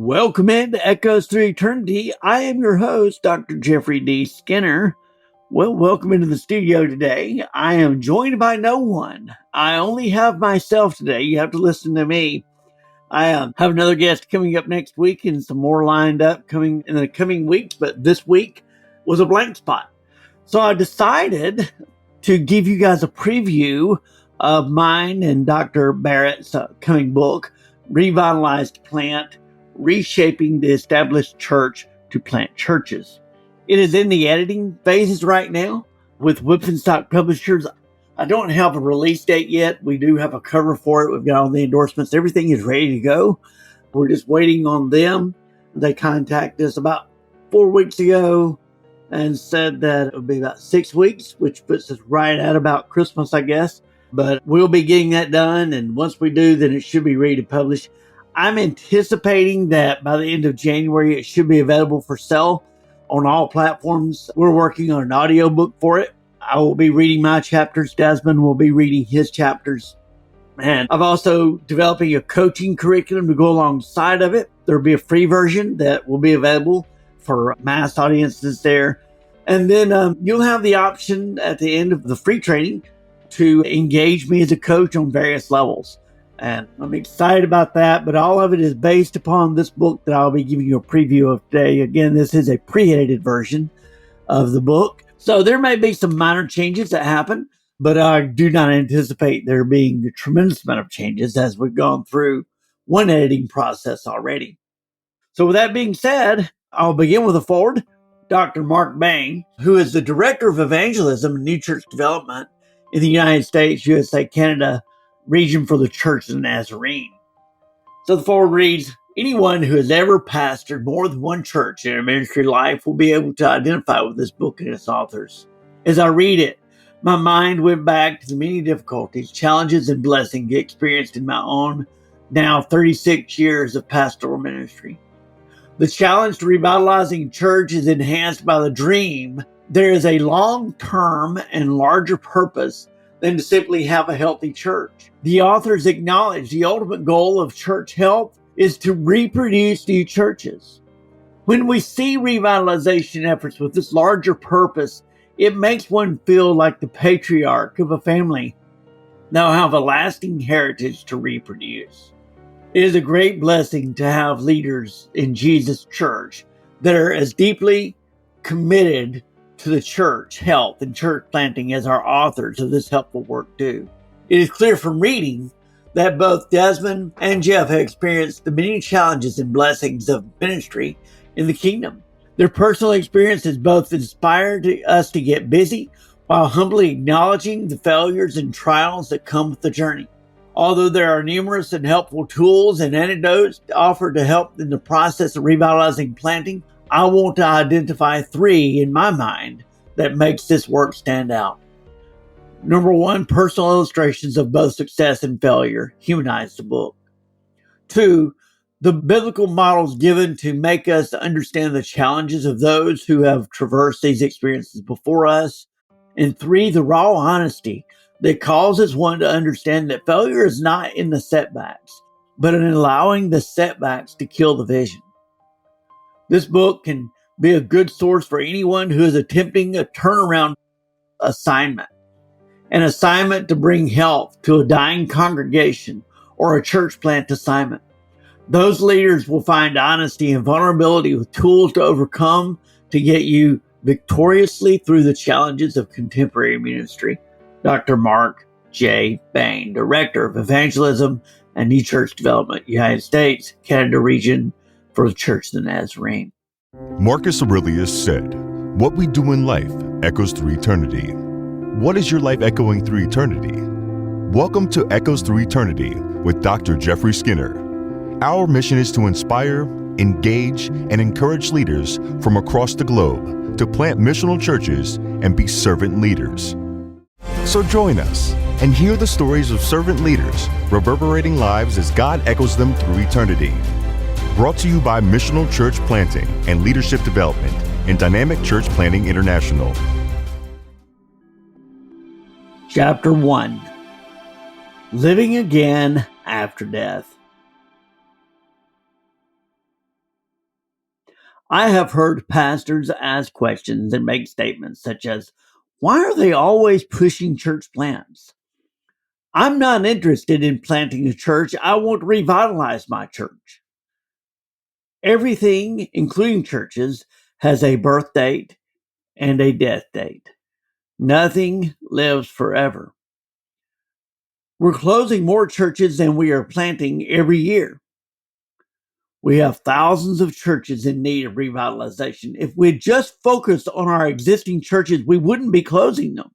Welcome into Echoes Through Eternity. I am your host, Dr. Jeffrey D. Skinner. Well, welcome into the studio today. I am joined by no one. I only have myself today. You have to listen to me. I have another guest coming up next week and some more lined up coming in the coming weeks, but this week was a blank spot. So I decided to give you guys a preview of mine and Dr. Barrett's coming book, Revitalize Plant, Reshaping the Established Church to Plant Churches. It is in the editing phases right now with Whippenstock Publishers. I don't have a release date yet. We do have a cover for it. We've got all the endorsements. Everything is ready to go. We're just waiting on them. They contacted us about 4 weeks ago and said that it would be about 6 weeks, which puts us right at about Christmas, I guess. But we'll be getting that done. And once we do, then it should be ready to publish. I'm anticipating that by the end of January, it should be available for sale on all platforms. We're working on an audiobook for it. I will be reading my chapters. Desmond will be reading his chapters. And I'm also developing a coaching curriculum to go alongside of it. There'll be a free version that will be available for mass audiences there. And then you'll have the option at the end of the free training to engage me as a coach on various levels. And I'm excited about that, but all of it is based upon this book that I'll be giving you a preview of today. Again, this is a pre-edited version of the book. So there may be some minor changes that happen, but I do not anticipate there being a tremendous amount of changes as we've gone through one editing process already. So with that being said, I'll begin with a forward. Dr. Mark Bain, who is the Director of Evangelism and New Church Development in the United States, USA, Canada, region for the Church of the Nazarene. So the forward reads, anyone who has ever pastored more than one church in their ministry life will be able to identify with this book and its authors. As I read it, my mind went back to the many difficulties, challenges, and blessings experienced in my own now 36 years of pastoral ministry. The challenge to revitalizing church is enhanced by the dream there is a long-term and larger purpose than to simply have a healthy church. The authors acknowledge the ultimate goal of church health is to reproduce new churches. When we see revitalization efforts with this larger purpose, it makes one feel like the patriarch of a family now have a lasting heritage to reproduce. It is a great blessing to have leaders in Jesus' church that are as deeply committed to the church health and church planting as our authors of this helpful work do. It is clear from reading that both Desmond and Jeff have experienced the many challenges and blessings of ministry in the kingdom. Their personal experience has both inspired us to get busy while humbly acknowledging the failures and trials that come with the journey. Although there are numerous and helpful tools and antidotes offered to help in the process of revitalizing planting, I want to identify 3 in my mind that makes this work stand out. Number 1, personal illustrations of both success and failure humanize the book. 2, the biblical models given to make us understand the challenges of those who have traversed these experiences before us. And 3, the raw honesty that causes one to understand that failure is not in the setbacks, but in allowing the setbacks to kill the vision. This book can be a good source for anyone who is attempting a turnaround assignment, an assignment to bring health to a dying congregation or a church plant assignment. Those leaders will find honesty and vulnerability with tools to overcome to get you victoriously through the challenges of contemporary ministry. Dr. Mark J. Bain, Director of Evangelism and New Church Development, United States, Canada region for the Church of the Nazarene. Marcus Aurelius said, "What we do in life echoes through eternity." What is your life echoing through eternity? Welcome to Echoes Through Eternity with Dr. Jeffrey Skinner. Our mission is to inspire, engage, and encourage leaders from across the globe to plant missional churches and be servant leaders. So join us and hear the stories of servant leaders reverberating lives as God echoes them through eternity. Brought to you by Missional Church Planting and Leadership Development and Dynamic Church Planting International. Chapter 1, Living Again After Death. I have heard pastors ask questions and make statements such as, why are they always pushing church plants? I'm not interested in planting a church. I want to revitalize my church. Everything, including churches, has a birth date and a death date. Nothing lives forever. We're closing more churches than we are planting every year. We have thousands of churches in need of revitalization. If we just focused on our existing churches, we wouldn't be closing them.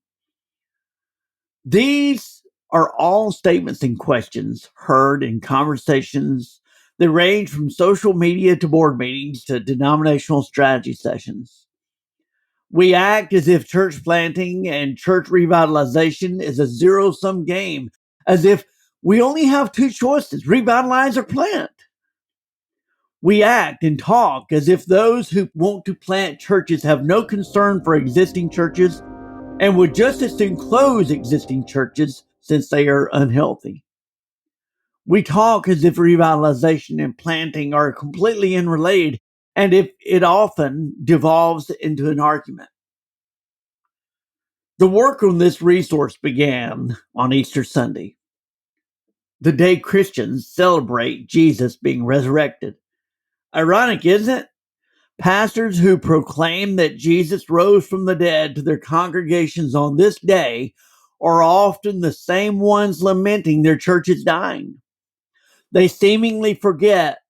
These are all statements and questions heard in conversations that range from social media to board meetings to denominational strategy sessions. We act as if church planting and church revitalization is a zero-sum game, as if we only have two choices, revitalize or plant. We act and talk as if those who want to plant churches have no concern for existing churches and would just as soon close existing churches since they are unhealthy. We talk as if revitalization and planting are completely unrelated, and if it often devolves into an argument. The work on this resource began on Easter Sunday, the day Christians celebrate Jesus being resurrected. Ironic, isn't it? Pastors who proclaim that Jesus rose from the dead to their congregations on this day are often the same ones lamenting their churches dying. They seemingly forget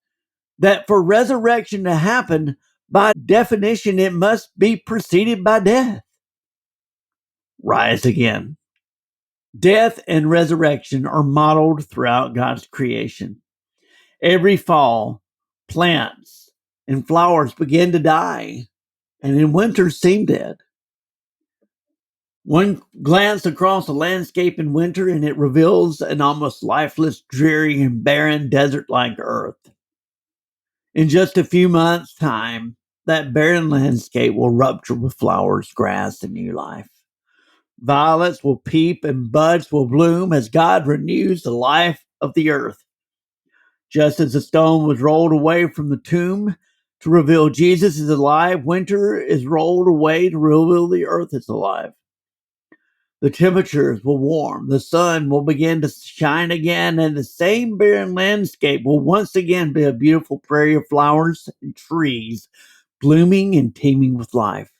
that for resurrection to happen, by definition, it must be preceded by death. Rise again. Death and resurrection are modeled throughout God's creation. Every fall, plants and flowers begin to die, and in winter seem dead. One glance across the landscape in winter, and it reveals an almost lifeless, dreary, and barren desert-like earth. In just a few months' time, that barren landscape will rupture with flowers, grass, and new life. Violets will peep and buds will bloom as God renews the life of the earth. Just as the stone was rolled away from the tomb to reveal Jesus is alive, winter is rolled away to reveal the earth is alive. The temperatures will warm, the sun will begin to shine again, and the same barren landscape will once again be a beautiful prairie of flowers and trees, blooming and teeming with life.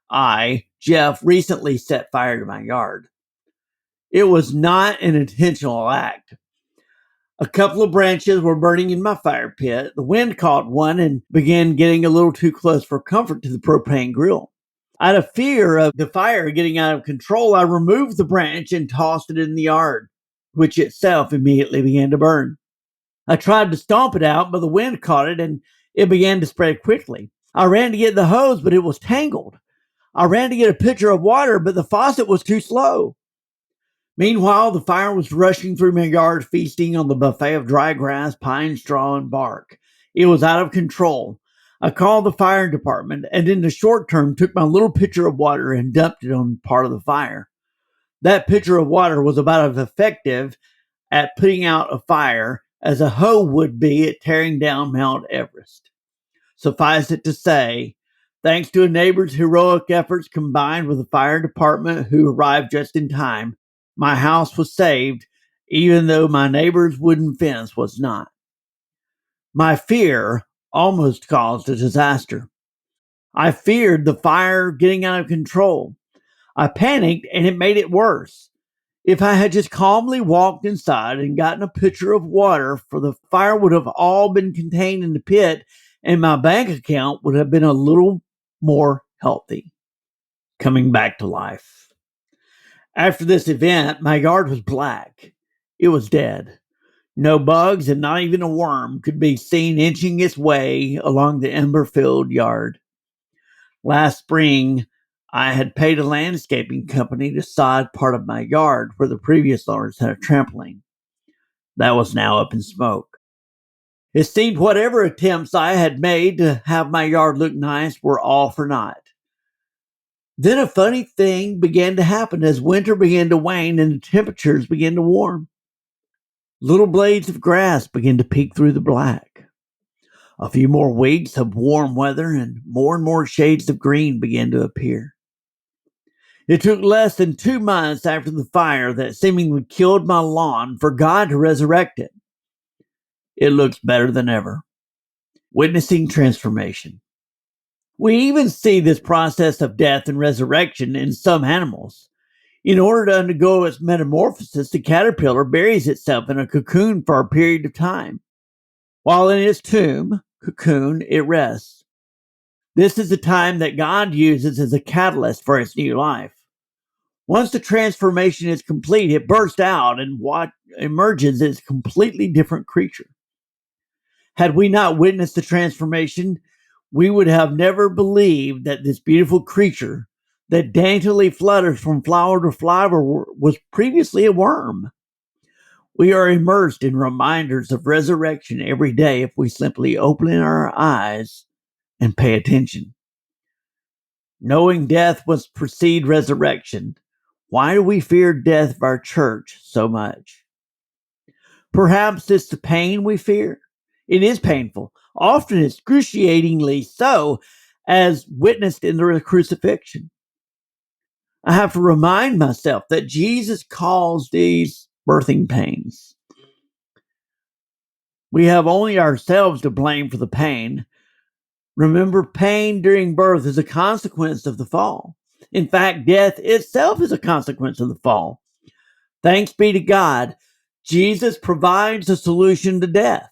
I, Jeff, recently set fire to my yard. It was not an intentional act. A couple of branches were burning in my fire pit. The wind caught one and began getting a little too close for comfort to the propane grill. Out of fear of the fire getting out of control, I removed the branch and tossed it in the yard, which itself immediately began to burn. I tried to stomp it out, but the wind caught it and it began to spread quickly. I ran to get the hose, but it was tangled. I ran to get a pitcher of water, but the faucet was too slow. Meanwhile, the fire was rushing through my yard, feasting on the buffet of dry grass, pine straw, and bark. It was out of control. I called the fire department and in the short term took my little pitcher of water and dumped it on part of the fire. That pitcher of water was about as effective at putting out a fire as a hoe would be at tearing down Mount Everest. Suffice it to say, thanks to a neighbor's heroic efforts combined with the fire department who arrived just in time, my house was saved, even though my neighbor's wooden fence was not. My fear almost caused a disaster. I feared the fire getting out of control. I panicked and it made it worse. If I had just calmly walked inside and gotten a pitcher of water, for the fire would have all been contained in the pit and my bank account would have been a little more healthy, coming back to life. After this event, my yard was black. It was dead. No bugs and not even a worm could be seen inching its way along the ember-filled yard. Last spring, I had paid a landscaping company to sod part of my yard where the previous owners had a trampoline. That was now up in smoke. It seemed whatever attempts I had made to have my yard look nice were all for naught. Then a funny thing began to happen as winter began to wane and the temperatures began to warm. Little blades of grass began to peek through the black. A few more weeks of warm weather and more shades of green began to appear. It took less than 2 months after the fire that seemingly killed my lawn for God to resurrect it. It looks better than ever. Witnessing transformation. We even see this process of death and resurrection in some animals. In order to undergo its metamorphosis, the caterpillar buries itself in a cocoon for a period of time. While in its cocoon, it rests. This is the time that God uses as a catalyst for its new life. Once the transformation is complete, it bursts out, and what emerges is a completely different creature. Had we not witnessed the transformation, we would have never believed that this beautiful creature that daintily flutters from flower to flower was previously a worm. We are immersed in reminders of resurrection every day if we simply open our eyes and pay attention. Knowing death must precede resurrection, why do we fear death of our church so much? Perhaps it's the pain we fear. It is painful, often excruciatingly so, as witnessed in the crucifixion. I have to remind myself that Jesus calls these birthing pains. We have only ourselves to blame for the pain. Remember, pain during birth is a consequence of the fall. In fact, death itself is a consequence of the fall. Thanks be to God, Jesus provides a solution to death.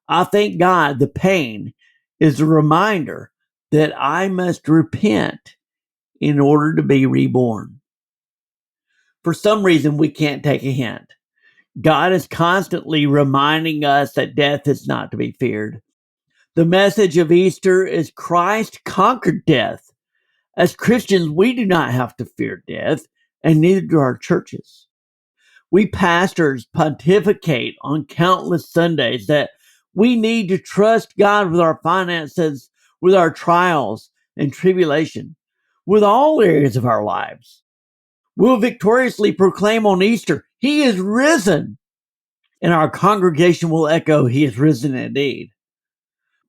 I thank God the pain is a reminder that I must repent in order to be reborn. For some reason, we can't take a hint. God is constantly reminding us that death is not to be feared. The message of Easter is Christ conquered death. As Christians, we do not have to fear death, and neither do our churches. We pastors pontificate on countless Sundays that we need to trust God with our finances, with our trials and tribulation, with all areas of our lives. We'll victoriously proclaim on Easter, He is risen. And our congregation will echo, He is risen indeed.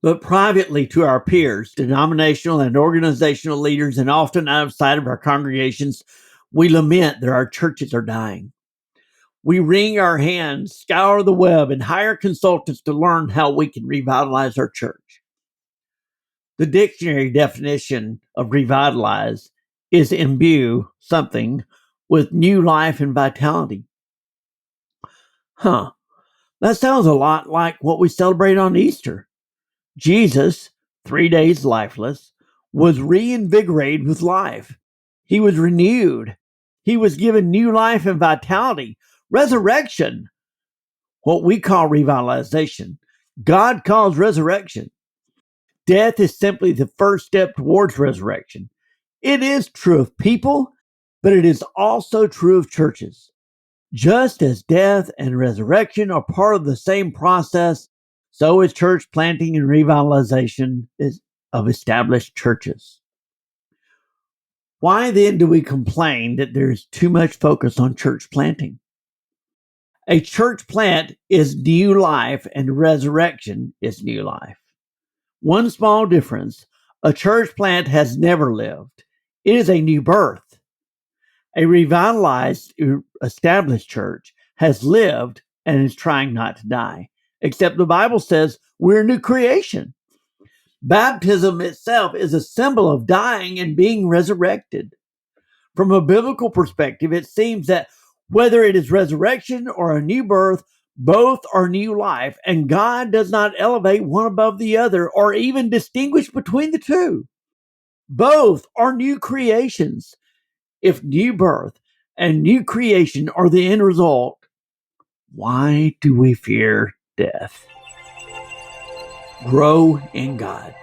But privately to our peers, denominational and organizational leaders, and often outside of our congregations, we lament that our churches are dying. We wring our hands, scour the web, and hire consultants to learn how we can revitalize our church. The dictionary definition of revitalize is imbue something with new life and vitality. That sounds a lot like what we celebrate on Easter. Jesus, 3 days lifeless, was reinvigorated with life. He was renewed. He was given new life and vitality, resurrection, what we call revitalization. God calls resurrection. Death is simply the first step towards resurrection. It is true of people, but it is also true of churches. Just as death and resurrection are part of the same process, so is church planting and revitalization of established churches. Why then do we complain that there's too much focus on church planting? A church plant is new life and resurrection is new life. One small difference, a church plant has never lived. It is a new birth. A revitalized, established church has lived and is trying not to die. Except the Bible says we're a new creation. Baptism itself is a symbol of dying and being resurrected. From a biblical perspective, it seems that whether it is resurrection or a new birth, both are new life, and God does not elevate one above the other or even distinguish between the two. Both are new creations. If new birth and new creation are the end result, why do we fear death? Grow in God.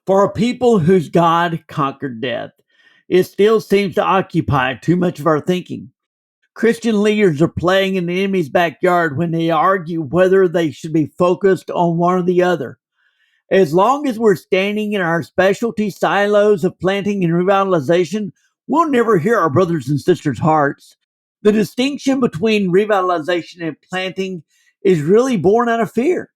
For a people whose God conquered death, it still seems to occupy too much of our thinking. Christian leaders are playing in the enemy's backyard when they argue whether they should be focused on one or the other. As long as we're standing in our specialty silos of planting and revitalization, we'll never hear our brothers and sisters' hearts. The distinction between revitalization and planting is really born out of fear.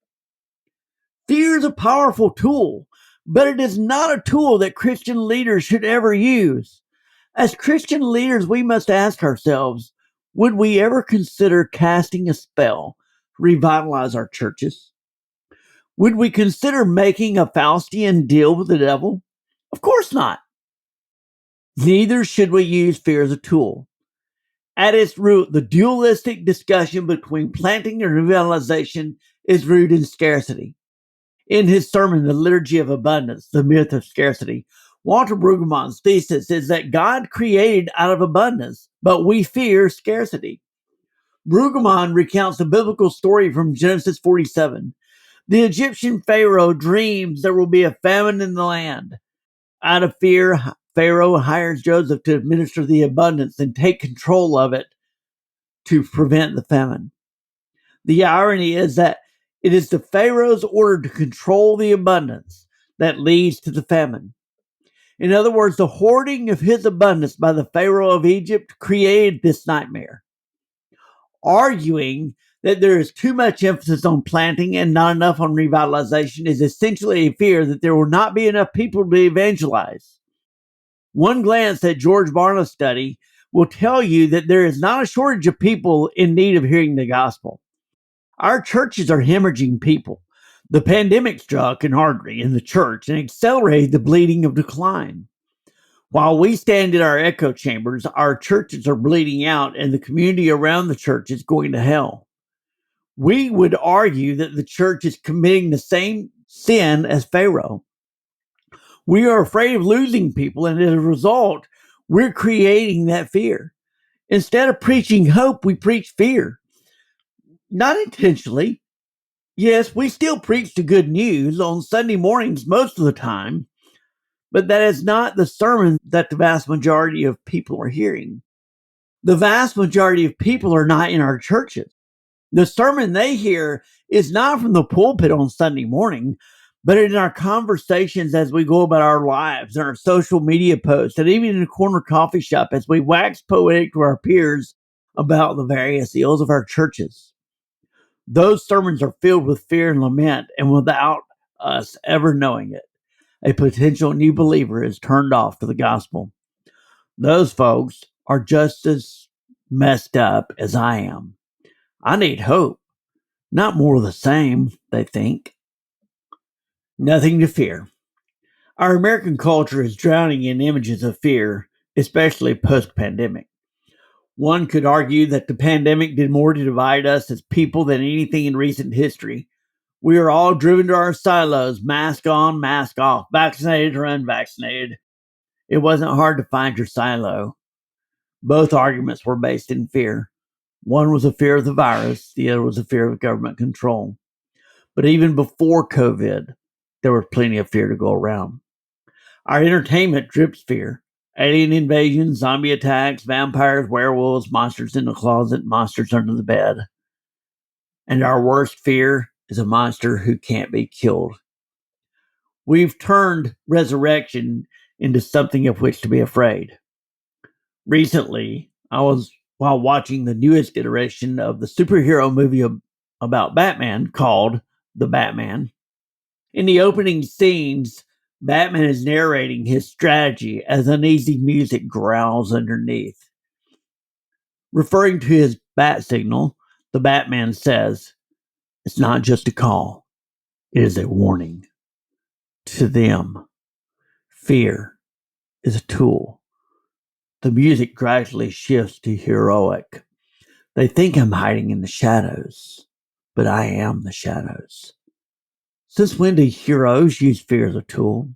Fear is a powerful tool, but it is not a tool that Christian leaders should ever use. As Christian leaders, we must ask ourselves, would we ever consider casting a spell to revitalize our churches? Would we consider making a Faustian deal with the devil? Of course not. Neither should we use fear as a tool. At its root, the dualistic discussion between planting and revitalization is rooted in scarcity. In his sermon, The Liturgy of Abundance, The Myth of Scarcity, Walter Brueggemann's thesis is that God created out of abundance, but we fear scarcity. Brueggemann recounts a biblical story from Genesis 47. The Egyptian Pharaoh dreams there will be a famine in the land. Out of fear, Pharaoh hires Joseph to administer the abundance and take control of it to prevent the famine. The irony is that it is the Pharaoh's order to control the abundance that leads to the famine. In other words, the hoarding of his abundance by the Pharaoh of Egypt created this nightmare. Arguing that there is too much emphasis on planting and not enough on revitalization is essentially a fear that there will not be enough people to evangelize. One glance at George Barna's study will tell you that there is not a shortage of people in need of hearing the gospel. Our churches are hemorrhaging people. The pandemic struck an artery in the church and accelerated the bleeding of decline. While we stand in our echo chambers, our churches are bleeding out and the community around the church is going to hell. We would argue that the church is committing the same sin as Pharaoh. We are afraid of losing people, and as a result, we're creating that fear. Instead of preaching hope, we preach fear. Not intentionally. Yes, we still preach the good news on Sunday mornings most of the time, but that is not the sermon that the vast majority of people are hearing. The vast majority of people are not in our churches. The sermon they hear is not from the pulpit on Sunday morning, but in our conversations as we go about our lives, in our social media posts, and even in a corner coffee shop as we wax poetic to our peers about the various ills of our churches. Those sermons are filled with fear and lament, and without us ever knowing it, a potential new believer is turned off to the gospel. Those folks are just as messed up as I am. I need hope, not more of the same, they think. Nothing to fear. Our American culture is drowning in images of fear, especially post-pandemic. One could argue that the pandemic did more to divide us as people than anything in recent history. We are all driven to our silos, mask on, mask off, vaccinated or unvaccinated. It wasn't hard to find your silo. Both arguments were based in fear. One was a fear of the virus, the other was a fear of government control. But even before COVID, there was plenty of fear to go around. Our entertainment drips fear. Alien invasions, zombie attacks, vampires, werewolves, monsters in the closet, monsters under the bed. And our worst fear is a monster who can't be killed. We've turned resurrection into something of which to be afraid. Recently, while watching the newest iteration of the superhero movie about Batman called The Batman. In the opening scenes, Batman is narrating his strategy as uneasy music growls underneath. Referring to his bat signal, the Batman says, "It's not just a call, it is a warning." To them, fear is a tool. The music gradually shifts to heroic. They think I'm hiding in the shadows, but I am the shadows. Since when do heroes use fear as a tool?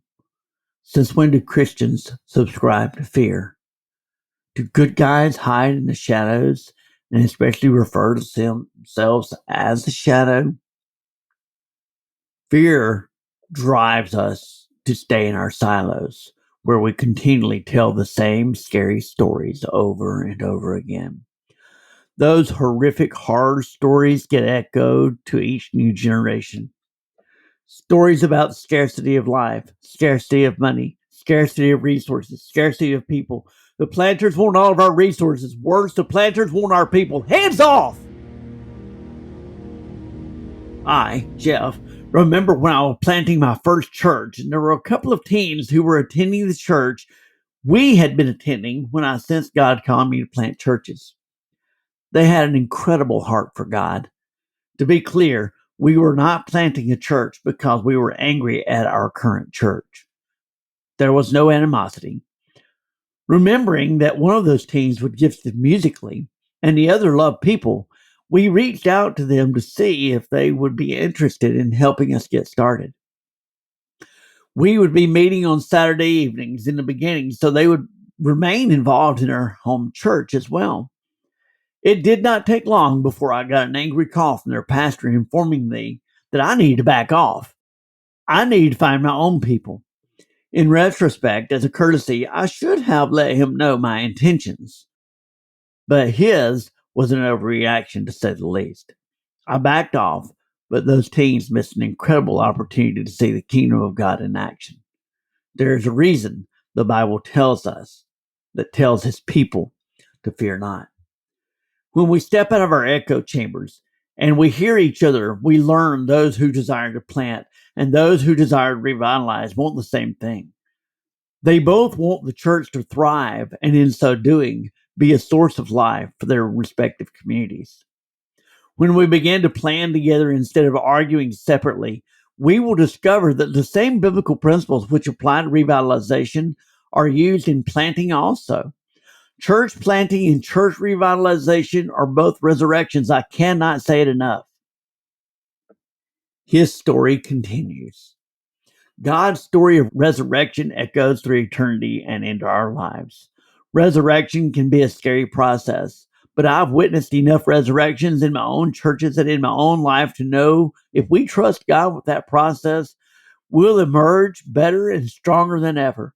Since when do Christians subscribe to fear? Do good guys hide in the shadows and especially refer to themselves as the shadow? Fear drives us to stay in our silos, where we continually tell the same scary stories over and over again. Those horrific horror stories get echoed to each new generation. Stories about scarcity of life, scarcity of money, scarcity of resources, scarcity of people, The planters want all of our resources. Worse, the planters want our people. Hands off! I, Jeff, remember when I was planting my first church, and there were a couple of teens who were attending the church we had been attending when I sensed God calling me to plant churches. They had an incredible heart for God. To be clear, we were not planting a church because we were angry at our current church. There was no animosity. Remembering that one of those teens was gifted musically and the other loved people, we reached out to them to see if they would be interested in helping us get started. We would be meeting on Saturday evenings in the beginning, so they would remain involved in our home church as well. It did not take long before I got an angry call from their pastor informing me that I needed to back off. I needed to find my own people. In retrospect, as a courtesy, I should have let him know my intentions. But his was an overreaction, to say the least. I backed off, but those teens missed an incredible opportunity to see the kingdom of God in action. There is a reason the Bible tells us, that tells his people to fear not. When we step out of our echo chambers and we hear each other, we learn those who desire to plant and those who desire to revitalize want the same thing. They both want the church to thrive and in so doing, be a source of life for their respective communities. When we begin to plan together instead of arguing separately, we will discover that the same biblical principles which apply to revitalization are used in planting also. Church planting and church revitalization are both resurrections. I cannot say it enough. His story continues. God's story of resurrection echoes through eternity and into our lives. Resurrection can be a scary process, but I've witnessed enough resurrections in my own churches and in my own life to know if we trust God with that process, we'll emerge better and stronger than ever.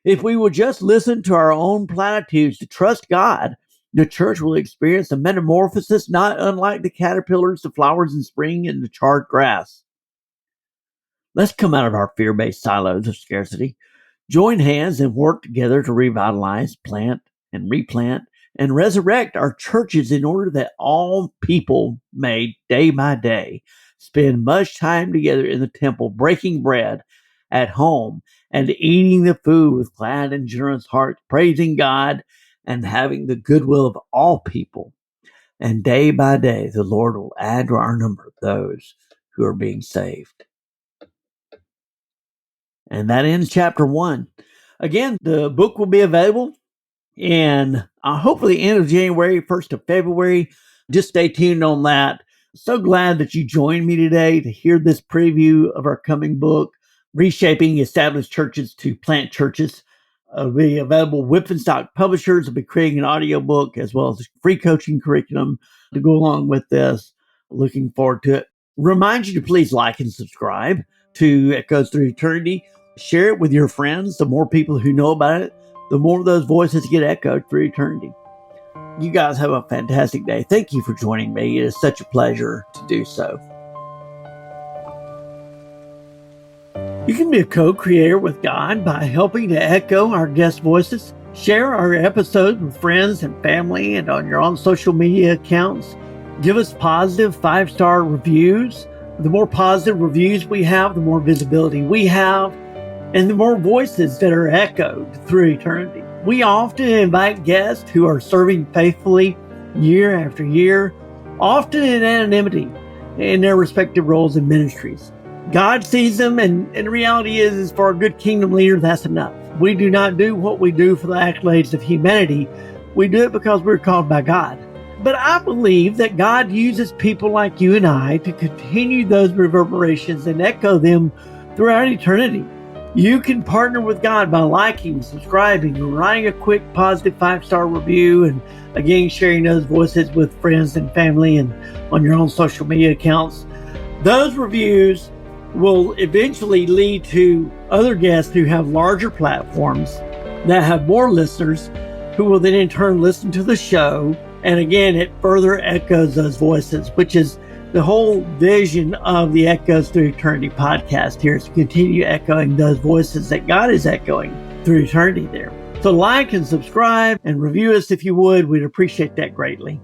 If we would just listen to our own platitudes to trust God, the church will experience a metamorphosis not unlike the caterpillars, the flowers in spring, and the charred grass. Let's come out of our fear-based silos of scarcity, join hands and work together to revitalize, plant, and replant, and resurrect our churches in order that all people may, day by day, spend much time together in the temple, breaking bread at home and eating the food with glad and generous hearts, praising God and having the goodwill of all people. And day by day, the Lord will add to our number those who are being saved. And that ends chapter 1. Again, the book will be available in hopefully end of January, 1st of February. Just stay tuned on that. So glad that you joined me today to hear this preview of our coming book, Reshaping Established Churches to Plant Churches. It'll be available with Whippenstock Publishers. Will be creating an audiobook as well as a free coaching curriculum to go along with this. Looking forward to it. Remind you to please like and subscribe to Echoes Through Eternity. Share it with your friends. The more people who know about it, the more those voices get echoed through eternity. You guys have a fantastic day. Thank you for joining me. It is such a pleasure to do so. You can be a co-creator with God by helping to echo our guest voices. Share our episodes with friends and family and on your own social media accounts. Give us positive 5-star reviews. The more positive reviews we have, the more visibility we have, and the more voices that are echoed through eternity. We often invite guests who are serving faithfully year after year, often in anonymity in their respective roles in ministries. God sees them, and the reality is for a good kingdom leader, that's enough. We do not do what we do for the accolades of humanity. We do it because we're called by God. But I believe that God uses people like you and I to continue those reverberations and echo them throughout eternity. You can partner with God by liking, subscribing, and writing a quick positive 5-star review, and again, sharing those voices with friends and family and on your own social media accounts. Those reviews will eventually lead to other guests who have larger platforms that have more listeners who will then in turn listen to the show. And again, it further echoes those voices, which is the whole vision of the Echoes Through Eternity podcast here, is to continue echoing those voices that God is echoing through eternity there. So like and subscribe and review us if you would. We'd appreciate that greatly.